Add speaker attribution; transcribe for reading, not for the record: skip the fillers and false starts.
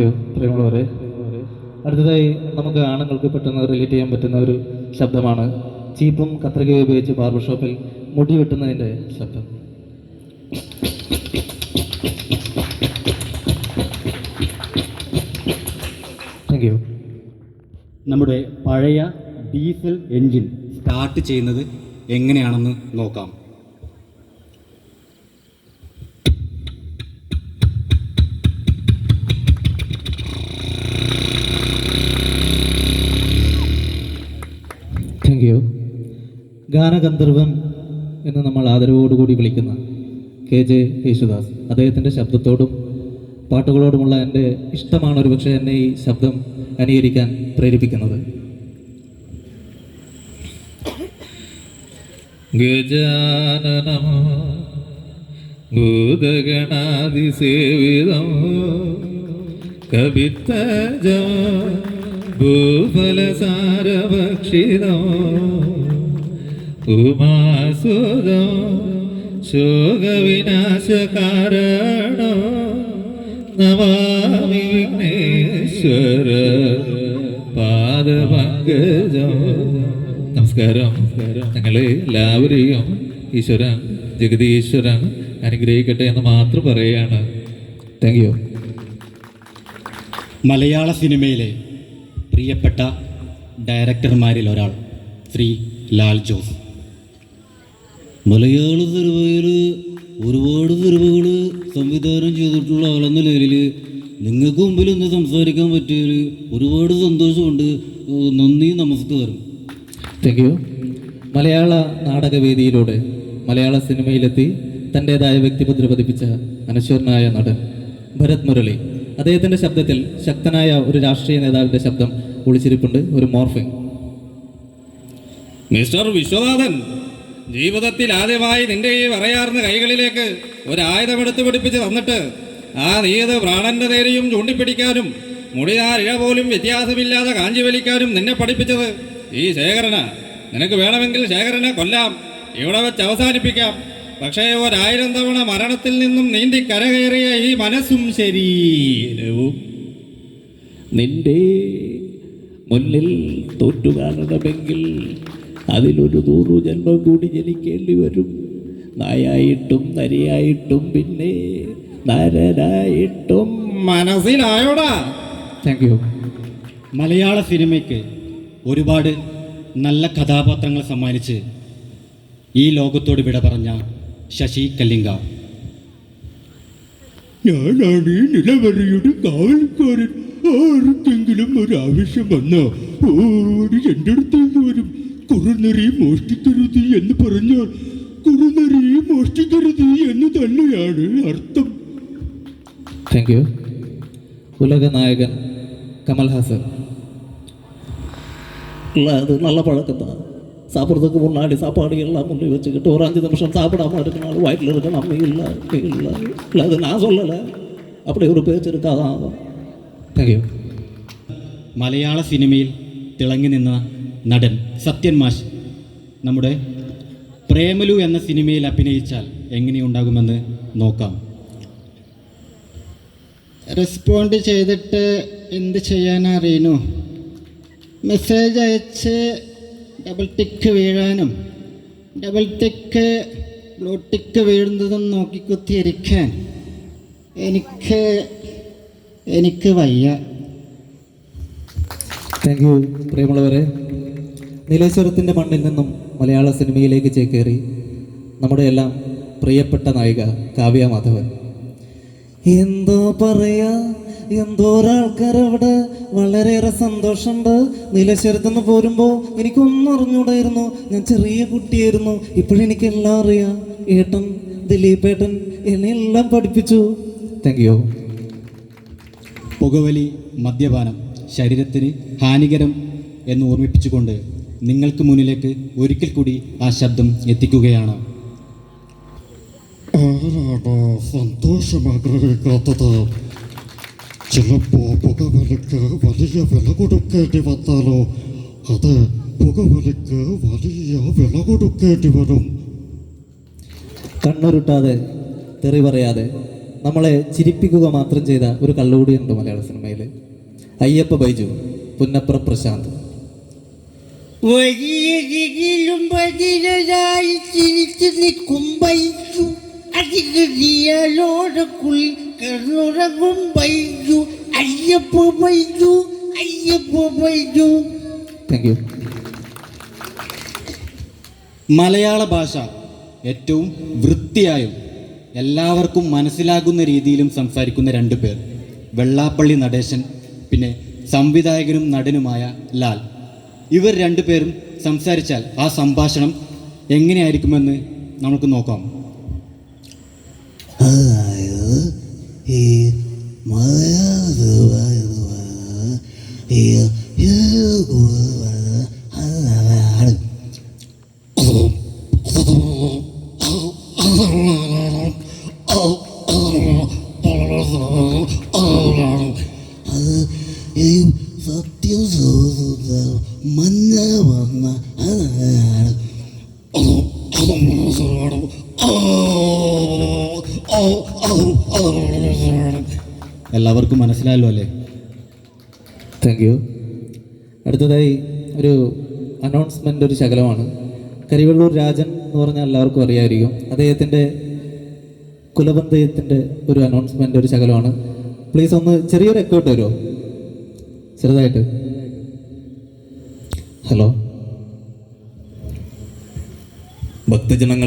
Speaker 1: U പ്രിയമുള്ളവരെ. അടുത്തതായി നമുക്ക് ആണുങ്ങൾക്ക് പെട്ടെന്ന് റിലേറ്റ് ചെയ്യാൻ പറ്റുന്ന ഒരു ശബ്ദമാണ് ചീപ്പും കത്രികയും ഉപയോഗിച്ച് ബാർബർ ഷോപ്പിൽ മുടി വെട്ടുന്നതിൻ്റെ ശബ്ദം. Thank you.
Speaker 2: നമ്മുടെ പഴയ ഡീസൽ എൻജിൻ സ്റ്റാർട്ട് ചെയ്യുന്നത് എങ്ങനെയാണെന്ന് നോക്കാം.
Speaker 1: Thank you. ഗാനഗന്ധർവൻ എന്ന് നമ്മൾ ആദരവോടുകൂടി വിളിക്കുന്ന KJ യേശുദാസ്, അദ്ദേഹത്തിൻ്റെ ശബ്ദത്തോടും പാട്ടുകളോടുമുള്ള എൻ്റെ ഇഷ്ടമാണ് ഒരുപക്ഷെ എന്നെ ഈ ശബ്ദം അനുകരിക്കാൻ പ്രേരിപ്പിക്കുന്നത്. ഗജാനനം ഭൂതഗണാതിസേവിതം കവിത്തജം ഭൂഫലസാരഭക്ഷിതം ഉമാസുതം ശോകവിനാശകാരണം നമാമി വിഘ്നേശ്വര പാദപങ്കജം. നമസ്കാരം. ഞങ്ങളെ എല്ലാവരെയും ഈശ്വരൻ ജഗദീശ്വരൻ അനുഗ്രഹിക്കട്ടെ എന്ന് മാത്രം പറയുകയാണ്. Thank you.
Speaker 2: മലയാള സിനിമയിലെ പ്രിയപ്പെട്ട ഡയറക്ടർമാരിൽ ഒരാൾ ശ്രീ ലാൽ ജോസ്. മലയാള സിനിമയിൽ ഒരുപാട് സിനിമകൾ സംവിധാനം ചെയ്തിട്ടുള്ള ആളെന്ന നിലയിൽ നിങ്ങൾക്ക് മുമ്പിൽ ഒന്ന് സംസാരിക്കാൻ പറ്റിയതിൽ ഒരുപാട് സന്തോഷമുണ്ട്. നന്ദി, നമസ്കാരം.
Speaker 1: Thank you. മലയാള നാടകവേദിയിലൂടെ മലയാള സിനിമയിലെത്തി തൻ്റേതായ വ്യക്തിമുദ്ര പതിപ്പിച്ച അനശ്വരനായ നടൻ ഭരത് മുരളി. അദ്ദേഹത്തിൻ്റെ ശബ്ദത്തിൽ ശക്തനായ ഒരു രാഷ്ട്രീയ നേതാവിൻ്റെ ശബ്ദം ഒളിച്ചിരിപ്പുണ്ട്, ഒരു മോർഫിംഗ്.
Speaker 3: മിസ്റ്റർ വിശ്വനാഥൻ, ജീവിതത്തിൽ ആദ്യമായി നിന്റെ ഈ പറയാർന്ന കൈകളിലേക്ക് ഒരായുധമെടുത്ത് പിടിപ്പിച്ച് തന്നിട്ട് ആ നീത് പ്രാണന്റെ നേരെയും ചൂണ്ടിപ്പിടിക്കാനും മുടിനാർ ഇഴ പോലും വ്യത്യാസമില്ലാതെ കാഞ്ചി വലിക്കാനും നിന്നെ പഠിപ്പിച്ചത് ഈ ശേഖരന. നിനക്ക് വേണമെങ്കിൽ ശേഖരനെ കൊല്ലാം, ഇവിടെ വെച്ച് അവസാനിപ്പിക്കാം. പക്ഷേ 1000 തവണ മരണത്തിൽ നിന്നും നീന്തി കരകയറിയ ഈ മനസ്സും ശരീരവും
Speaker 1: നിന്റെ മുന്നിൽ തോറ്റുകാണണമെങ്കിൽ അതിലൊരു 100 ജന്മം കൂടി ജനിക്കേണ്ടി വരും. നായായിട്ടും നരിയായിട്ടും പിന്നെ നരനായിട്ടും.
Speaker 3: മനസ്സിലായോടാ?
Speaker 1: Thank you.
Speaker 2: മലയാള സിനിമയ്ക്ക് ഒരുപാട് നല്ല കഥാപാത്രങ്ങൾ സമ്മാനിച്ച് ഈ ലോകത്തോട് വിട പറഞ്ഞ ശശി കല്ലിങ്ക.
Speaker 4: ഞാനാണ് ഈ നിലവറയുടെ കാവൽക്കാരൻ. ആർക്കെങ്കിലും ഒരാവശ്യം വന്നോ ഓടി എൻ്റെ അടുത്തേക്ക് വരും. കുറുനരി മോഷ്ടിക്കരുത് എന്ന് പറഞ്ഞാൽ കുറുനരി മോഷ്ടിക്കരുത് എന്ന് തന്നെയാണ് അർത്ഥം.
Speaker 1: Thank you. ഉലക നായകൻ കമൽഹാസൻ. அது நல்ல பழக்கம் தான். சாப்பிட்றதுக்கு முன்னாடி சாப்பாடு எல்லாம் முன்னே வச்சுக்கிட்டு ஒரு 5 நிமிஷம் சாப்பிடாமல் இருக்கணும். வயிற்றில் இருக்க நம்ம இல்லை இல்லை இல்லை, அது நான் சொல்லலை, அப்படி ஒரு பேச்சு இருக்காதான். Thank you.
Speaker 2: മലയാള സിനിമയിൽ തിളങ്ങി നിന്ന നടൻ സത്യൻ മാഷ് നമ്മുടെ പ്രേമലു എന്ന സിനിമയിൽ അഭിനയിച്ചാൽ എങ്ങനെയുണ്ടാകുമെന്ന് നോക്കാം.
Speaker 5: റെസ്പോണ്ട് ചെയ്തിട്ട് എന്ത് ചെയ്യാനറിയണു? മെസ്സേജ് അയച്ച് ഡബിൾ ടിക്ക് വീഴാനും ഡബിൾ ടിക്ക് ബ്ലൂ ടിക്ക് വീഴുന്നതും നോക്കിക്കുത്തിയിരിക്കാൻ എനിക്ക് വയ്യ.
Speaker 1: Thank you. പ്രിയമുള്ളവരെ, നീലേശ്വരത്തിൻ്റെ മണ്ണിൽ നിന്നും മലയാള സിനിമയിലേക്ക് ചേക്കേറി നമ്മുടെ എല്ലാം പ്രിയപ്പെട്ട നായിക കാവ്യ മാധവൻ. എന്തോ പറയാ, എന്തോ ഒരാൾക്കാരവിടെ വളരെയേറെ സന്തോഷമുണ്ട്. നീലേശ്വരത്ത് നിന്ന് പോരുമ്പോൾ എനിക്കൊന്നും അറിഞ്ഞൂടായിരുന്നു. ഞാൻ ചെറിയ കുട്ടിയായിരുന്നു. ഇപ്പോഴെനിക്കെല്ലാം അറിയാം. ഏട്ടൻ, ദിലീപ് ഏട്ടൻ എന്നെ എല്ലാം പഠിപ്പിച്ചു. Thank you.
Speaker 2: പുകവലി, മദ്യപാനം ശരീരത്തിന് ഹാനികരം എന്ന് ഓർമ്മിപ്പിച്ചുകൊണ്ട് നിങ്ങൾക്ക് മുന്നിലേക്ക് ഒരിക്കൽ കൂടി ആ ശബ്ദം എത്തിക്കുകയാണ്.
Speaker 4: ആരാണ് സന്തോഷം ആഗ്രഹിക്കാത്തത്? ചിലപ്പോ പുകവലിക്ക് വലിയ വില കൊടുക്കേണ്ടി വന്നാലോ? അത് പുകവലിക്ക് വലിയ വില കൊടുക്കേണ്ടി വരും.
Speaker 1: കണ്ണുരുട്ടാതെ, തെറി പറയാതെ, നമ്മളെ ചിരിപ്പിക്കുക മാത്രം ചെയ്ത ഒരു കള്ളുകൂടിയുണ്ട് മലയാള സിനിമയിൽ. അയ്യപ്പ ബൈജു, പുന്നപ്ര പ്രശാന്ത്.
Speaker 6: വലിയതിലും വലിയതായി ചിരിച്ചു നിൽക്കും ബൈജു, അതിലോടക്കുള്ളിൽ കണ്ണുറങ്ങും ബൈജു. അയ്യപ്പ ബൈജു, അയ്യപ്പ ബൈജു.
Speaker 1: Thank you.
Speaker 7: മലയാള ഭാഷ ഏറ്റവും വൃത്തിയായും എല്ലാവർക്കും മനസ്സിലാകുന്ന രീതിയിലും സംസാരിക്കുന്ന 2 പേർ, വെള്ളാപ്പള്ളി നടേശൻ, പിന്നെ സംവിധായകനും നടനുമായ ലാൽ. ഇവർ 2 പേരും സംസാരിച്ചാൽ ആ സംഭാഷണം എങ്ങനെയായിരിക്കുമെന്ന് നമുക്ക് നോക്കാം.
Speaker 2: അതായത് ഈ സത്യം മഞ്ഞ വന്ന
Speaker 7: എല്ലാവർക്കും മനസ്സിലായല്ലോ അല്ലേ?
Speaker 1: Thank you. അടുത്തതായി ഒരു അനൗൺസ്മെൻ്റ്, ഒരു ശകലമാണ്. കരിവള്ളൂർ രാജൻ എന്ന് പറഞ്ഞാൽ എല്ലാവർക്കും അറിയാമായിരിക്കും. അദ്ദേഹത്തിൻ്റെ കുലബന്ധയത്തിൻ്റെ ഒരു അനൗൺസ്മെൻ്റ്, ഒരു ശകലമാണ്. പ്ലീസ് ഒന്ന് ചെറിയൊരു എക്കോട്ട് വരുമോ? ചെറുതായിട്ട്. ഹലോ. ഭക്തജനങ്ങൾ